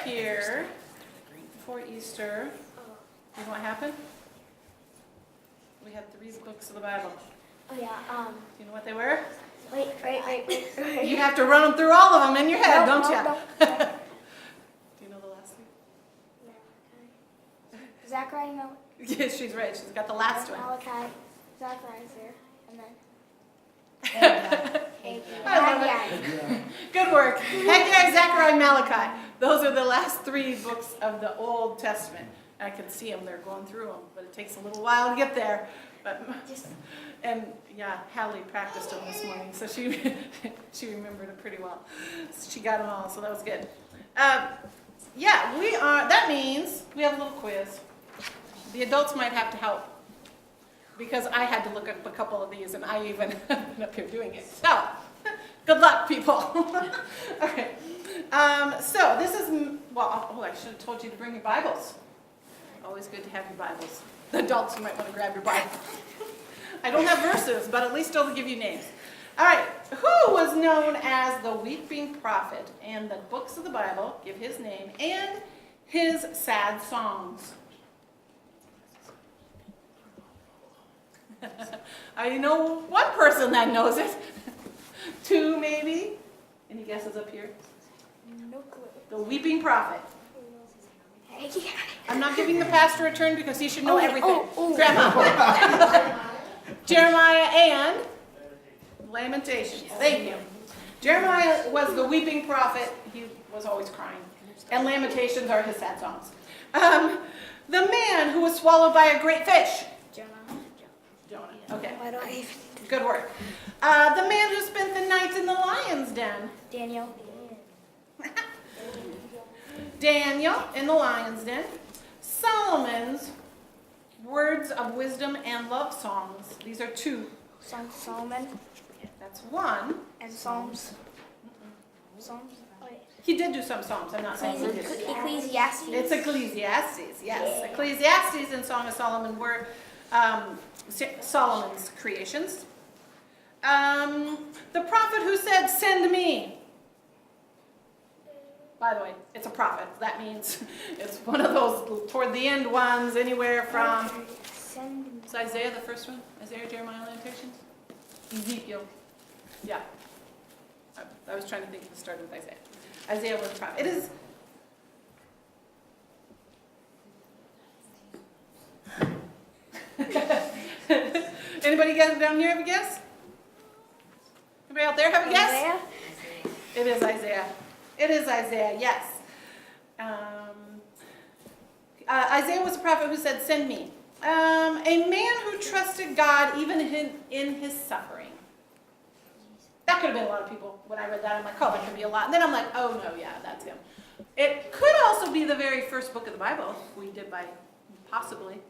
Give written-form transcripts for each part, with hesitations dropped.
here before Easter. You know what happened? We had 3 books of the Bible. Oh yeah. Do you know what they were? Wait. You have to run them through all of them in your head, don't you? No. Do you know the last 3? Zachariah, no. Yes, she's right. She's got the last one. Malachi. Zachariah's there. And then I love it. Good work. Haggai, Zechariah, Malachi. Those are the last 3 books of the Old Testament. I can see them. They're going through them, but it takes a little while to get there. And yeah, Hallie practiced them this morning, so she remembered it pretty well. She got them all, so that was good. Yeah, we are. That means we have a little quiz. The adults might have to help because I had to look up a couple of these, and I even been up here doing it. So, good luck, people. All right. So this is I should have told you to bring your Bibles. Always good to have your Bibles. The adults, you might want to grab your Bible. I don't have verses, but at least I'll give you names. All right. Who was known as the weeping prophet? And the books of the Bible give his name and his sad songs. I know one person that knows it. 2 maybe. Any guesses up here? no clue. The weeping prophet. I'm not giving the pastor a turn because he should know everything. Grandma. Jeremiah and Lamentations. Thank you. Jeremiah was the weeping prophet. He was always crying. And Lamentations are his sad songs. The man who was swallowed by a great fish. Jonah. Okay. Why do I even... Good work. The man who spent the night in the lion's den. Daniel. Daniel in the lion's den. Solomon's words of wisdom and love songs. These are 2. Song of Solomon. That's 1. And Psalms. Psalms? Wait. He did do some psalms. I'm not saying he did. Ecclesiastes. It's Ecclesiastes, yes. Yeah. Ecclesiastes and Song of Solomon were Solomon's creations. The prophet who said, "Send me." By the way, it's a prophet. That means it's one of those toward the end ones, anywhere from... Is Isaiah the first one? Isaiah, Jeremiah, Lamentations? Ezekiel. Yeah. I was trying to think of the start with Isaiah. Isaiah was a prophet. It is... Anybody down here have a guess? Anybody out there have a guess? Isaiah? It is Isaiah. It is Isaiah, yes. Isaiah was a prophet who said, "Send me." A man who trusted God even in his suffering. That could have been a lot of people. When I read that, I'm like, oh, that could be a lot. And then I'm like, oh, no, yeah, that's him. It could also be the very first book of the Bible we did by, possibly,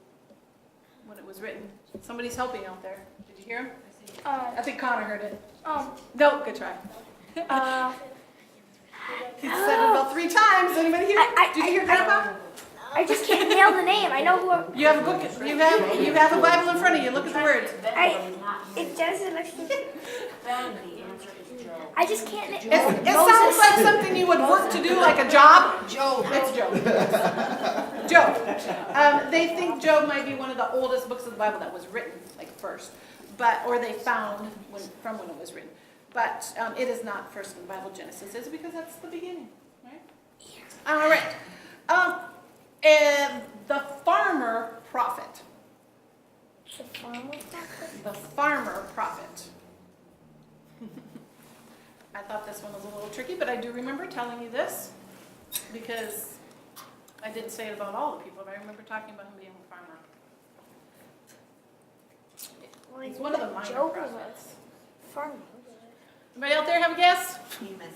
when it was written. Somebody's helping out there. Did you hear him? I think Connor heard it. No, good try. He said it about 3 times. Anybody hear? Did you hear Grandpa? I just can't nail the name. I know who... You have a book. You have a Bible in front of you. Look at the words. It doesn't actually... I just can't... It sounds like something you would work to do, like a job. Job. It's Job. Job. They think Job might be one of the oldest books of the Bible that was written, like first, or they found from when it was written. But it is not first in the Bible. Genesis is, because that's the beginning, right? All right. And the farmer prophet. The farmer prophet? The farmer prophet. I thought this one was a little tricky, but I do remember telling you this because I didn't say it about all the people, but I remember talking about him being a farmer. He's one of the minor prophets. Farmer. Anybody out there have a guess? Amos.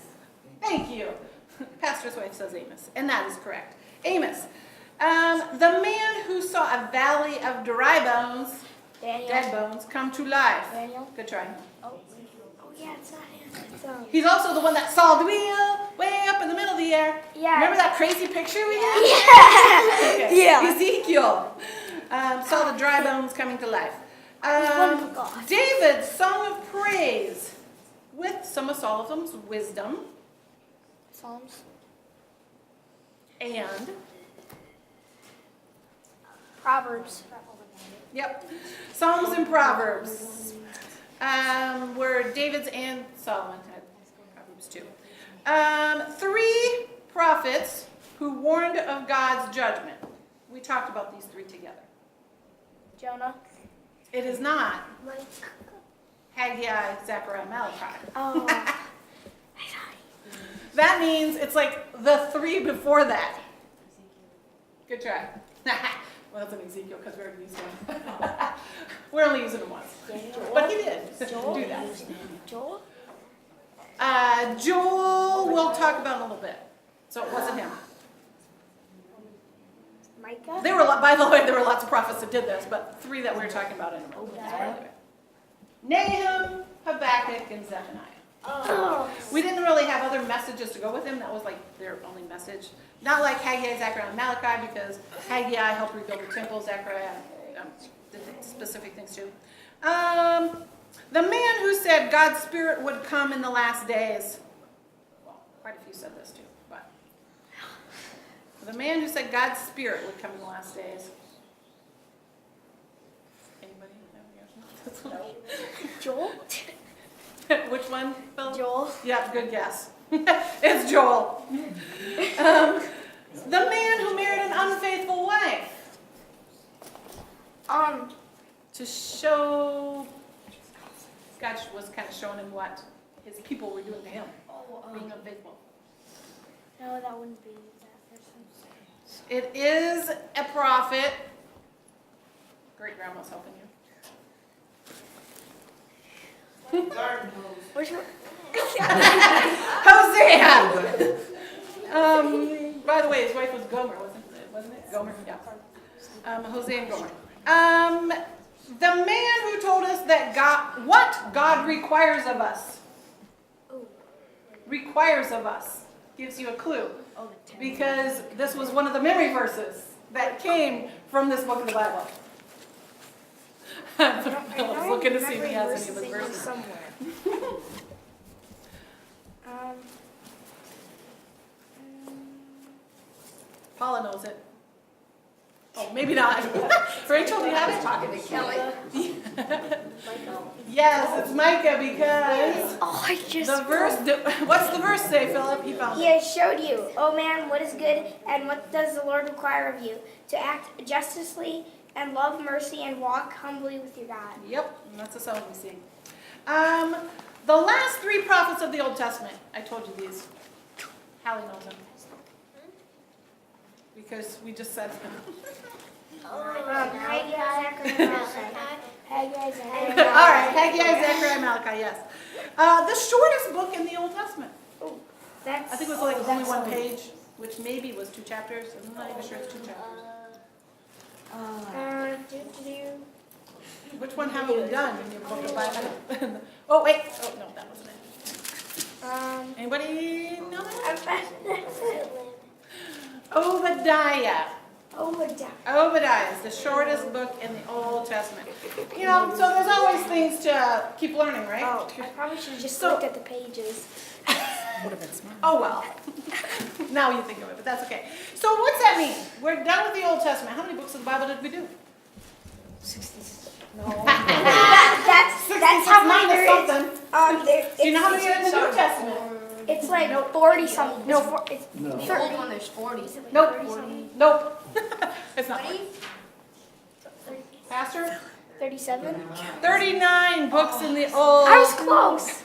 Thank you. Pastor's wife says Amos, and that is correct. Amos. The man who saw a valley of dry bones, Daniel. dead bones, come to life. Daniel. Good try. Oh yeah, it's not him. He's also the one that saw the wheel way up in the middle of the air. Yeah. Remember that crazy picture we had? Yeah. Okay. Yeah. Ezekiel saw the dry bones coming to life. David's song of praise with some of Solomon's wisdom. Psalms. and, Proverbs. yep, Psalms and Proverbs, were David's and Solomon had Proverbs too. 3 prophets who warned of God's judgment. We talked about these 3 together. Jonah. It is not Mike. Haggai, Zechariah, Malachi. Oh. That means it's like the 3 before that. Good try. Well, that's an Ezekiel because we already used him. We're only using him once. But he did do that. Joel. Joel, we'll talk about in a little bit. So it wasn't him. Micah. By the way, there were lots of prophets that did this, but 3 that we were talking about in a moment. Nahum, Habakkuk, and Zephaniah. Oh. We didn't really have other messages to go with him. That was like their only message. Not like Haggai, Zechariah, and Malachi, because Haggai helped rebuild the temple. Zechariah did specific things too. The man who said God's Spirit would come in the last days. Well, quite a few said this too, but the man who said God's Spirit would come in the last days. Anybody have a guess? Joel. Which one, Phil? Joel. Yeah, good guess. It's Joel. The man who married an unfaithful wife. To show, God was kind of showing him what his people were doing to him, being unfaithful. No, that wouldn't be that person. It is a prophet. Great grandma's helping you. Which one? Hosea. By the way, his wife was Gomer, wasn't it? Gomer, yeah. Hosea and Gomer. The man who told us that what God requires of us. Requires of us. Gives you a clue. Because this was one of the memory verses that came from this book of the Bible. I was looking to see if he has any of his verses. Somewhere. Paula knows it. Oh, maybe not. Rachel, do you have it? Talking to Kelly. Yes, it's Micah because Oh, I just. the verse. What's the verse say, Philip? He found He it. has showed you, oh man, what is good, and what does the Lord require of you? To act justly and love mercy and walk humbly with your God. Yep, and that's the song we sing. The last 3 prophets of the Old Testament. I told you these. Hallie knows them. Because we just said them. Haggai, Zechariah. All right, Haggai, Zechariah, Malachi, yes. The shortest book in the Old Testament. I think it was like only 1 page, which maybe was 2 chapters. I'm not even sure it's 2 chapters. Which one haven't we done in your book of Bible? Oh, wait. Oh, no, that wasn't it. Anybody know that? Obadiah. Obadiah is the shortest book in the Old Testament. You know, so there's always things to keep learning, right? Oh, I probably should have just So- looked at the pages. Would have been smart. Oh, well. Now you think of it, but that's okay. So what's that mean? We're done with the Old Testament. How many books of the Bible did we do? 66. That's how many Minus there is. something. Do you know how many are in the New Testament? It's like 40 something. No, it's The old one, there's 40. Nope. 30 something. Nope. It's not. Pastor? 37. 39 books in the Old. I was close.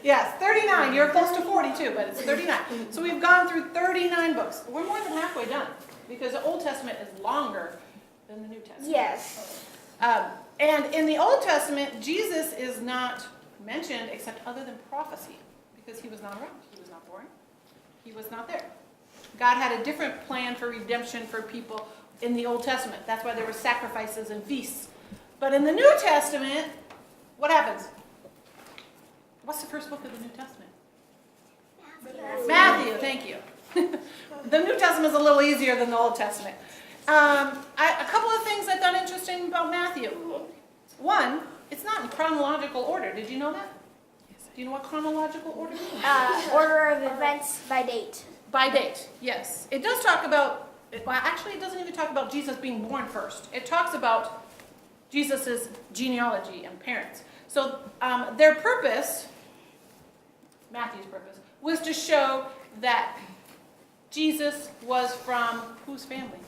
Yes, 39. You're close to 40 too, but it's 39. So we've gone through 39 books. We're more than halfway done because the Old Testament is longer than the New Testament. Yes. And in the Old Testament, Jesus is not mentioned except other than prophecy because he was not around. He was not born. He was not there. God had a different plan for redemption for people in the Old Testament. That's why there were sacrifices and feasts. But in the New Testament, what happens? What's the first book of the New Testament? Matthew, thank you. The New Testament is a little easier than the Old Testament. A couple of things I thought interesting about Matthew. One, it's not in chronological order. Did you know that? Do you know what chronological order means? Order of events by date. By date, yes. It does talk about, well, actually, it doesn't even talk about Jesus being born first. It talks about Jesus' genealogy and parents. So their purpose, Matthew's purpose, was to show that Jesus was from whose family?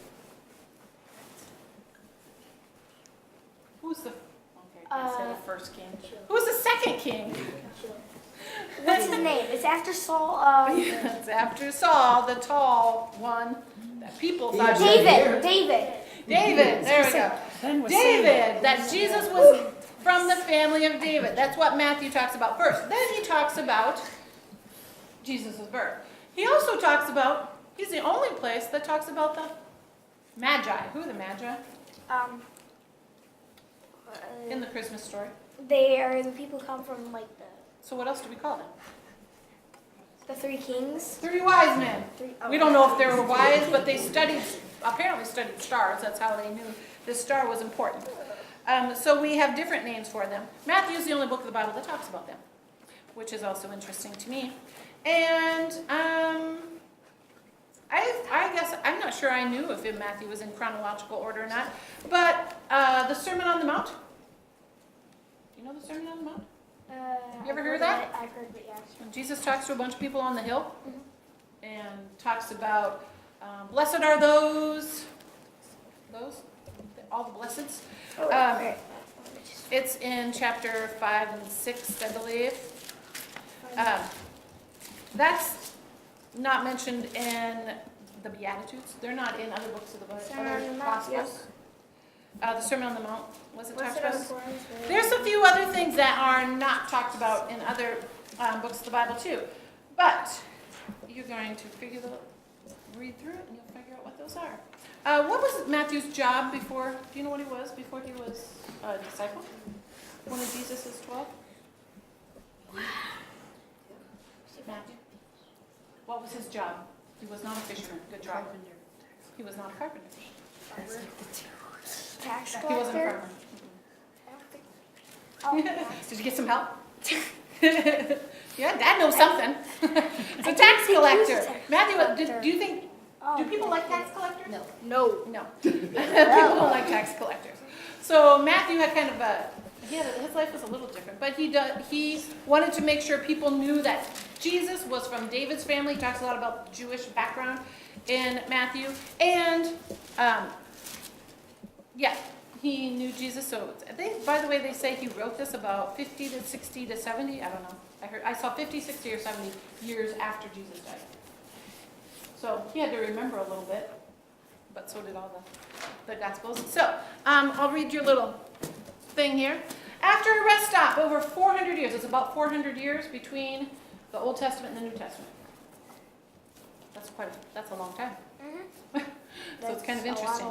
Who's the, okay, I said the first king. Who's the second king? What's his name? It's after Saul. It's after Saul, the tall one that people thought. David. David, there we go. David, that Jesus was from the family of David. That's what Matthew talks about first. Then he talks about Jesus' birth. He also talks about, he's the only place that talks about the Magi. Who are the Magi in the Christmas story? They are the people who come from like So what else do we call them? the three kings. 3 wise men. We don't know if they were wise, but they apparently studied stars. That's how they knew this star was important. So we have different names for them. Matthew is the only book of the Bible that talks about them, which is also interesting to me. And I guess, I'm not sure I knew if Matthew was in chronological order or not, but the Sermon on the Mount. Do you know the Sermon on the Mount? You ever heard that? I've heard it, yes. When Jesus talks to a bunch of people on the hill and talks about blessed are those, all the blesseds. It's in chapter 5 and 6, I believe. That's not mentioned in the Beatitudes. They're not in other books of the Bible, Sermon on the Mount, Gospels. yes. The Sermon on the Mount wasn't talked Blessed are about. the poor in spirit. There's a few other things that are not talked about in other books of the Bible too. But you're going to read through it and you'll figure out what those are. What was Matthew's job before, do you know what he was before he was a disciple? One of Jesus' 12? Matthew? What was his job? He was not a fisherman. Good job. He was not a carpenter. Tax He wasn't a collector. farmer. Did you get some help? Yeah, Dad knows something. It's a tax collector. Matthew, do you think, do people like tax collectors? No. No. People don't like tax collectors. So Matthew had kind of his life was a little different, but he wanted to make sure people knew that Jesus was from David's family. He talks a lot about Jewish background in Matthew. And, yeah, he knew Jesus. So by the way, they say he wrote this about 50 to 60 to 70. I don't know. I saw 50, 60, or 70 years after Jesus died. So he had to remember a little bit, but so did all the Gospels. So I'll read your little thing here. After a rest stop, over 400 years, it's about 400 years between the Old Testament and the New Testament. That's a long time. So it's kind of interesting.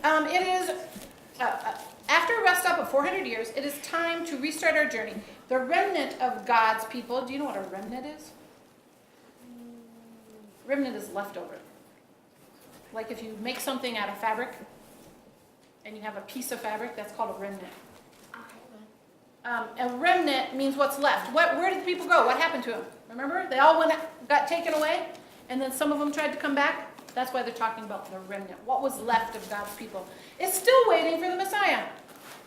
It is, after a rest stop of 400 years, it is time to restart our journey. The remnant of God's people, do you know what a remnant is? Remnant is leftover. Like if you make something out of fabric, and you have a piece of fabric, that's called a remnant. A remnant means what's left. Where did the people go? What happened to them? Remember? They all got taken away, and then some of them tried to come back. That's why they're talking about the remnant. What was left of God's people is still waiting for the Messiah,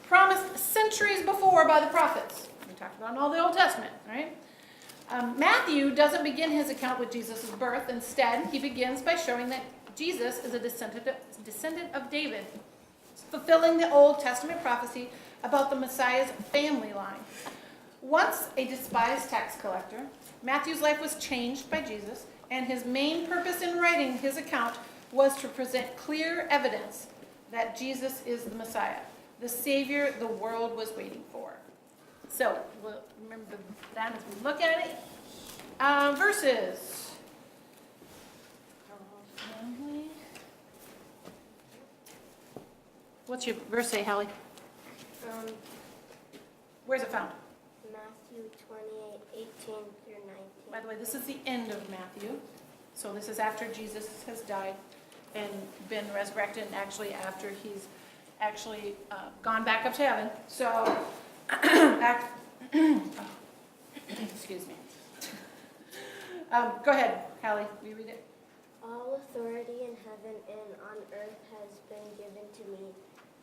promised centuries before by the prophets. We talked about in all the Old Testament, right? Matthew doesn't begin his account with Jesus' birth. Instead, he begins by showing that Jesus is a descendant of David, fulfilling the Old Testament prophecy about the Messiah's family line. Once a despised tax collector, Matthew's life was changed by Jesus, and his main purpose in writing his account was to present clear evidence that Jesus is the Messiah, the Savior the world was waiting for. So, we'll remember that as we look at it. Verses. What's your verse say, Hallie? Where's it found? Matthew 28, 18 through 19. By the way, this is the end of Matthew. So this is after Jesus has died and been resurrected, and actually after he's actually gone back up to heaven. So, excuse me. Go ahead, Hallie, will you read it? All authority in heaven and on earth has been given to me.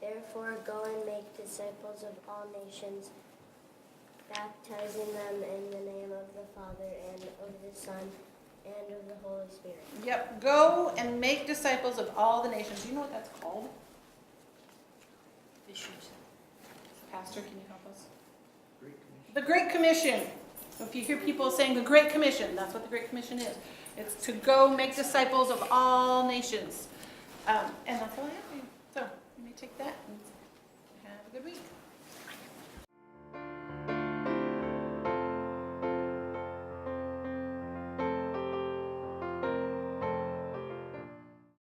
Therefore, go and make disciples of all nations, baptizing them in the name of the Father and of the Son and of the Holy Spirit. Yep, go and make disciples of all the nations. Do you know what that's called? Pastor, can you help us? The Great Commission. If you hear people saying the Great Commission, that's what the Great Commission is. It's to go make disciples of all nations. And that's all I have for you. So you may take that and have a good week.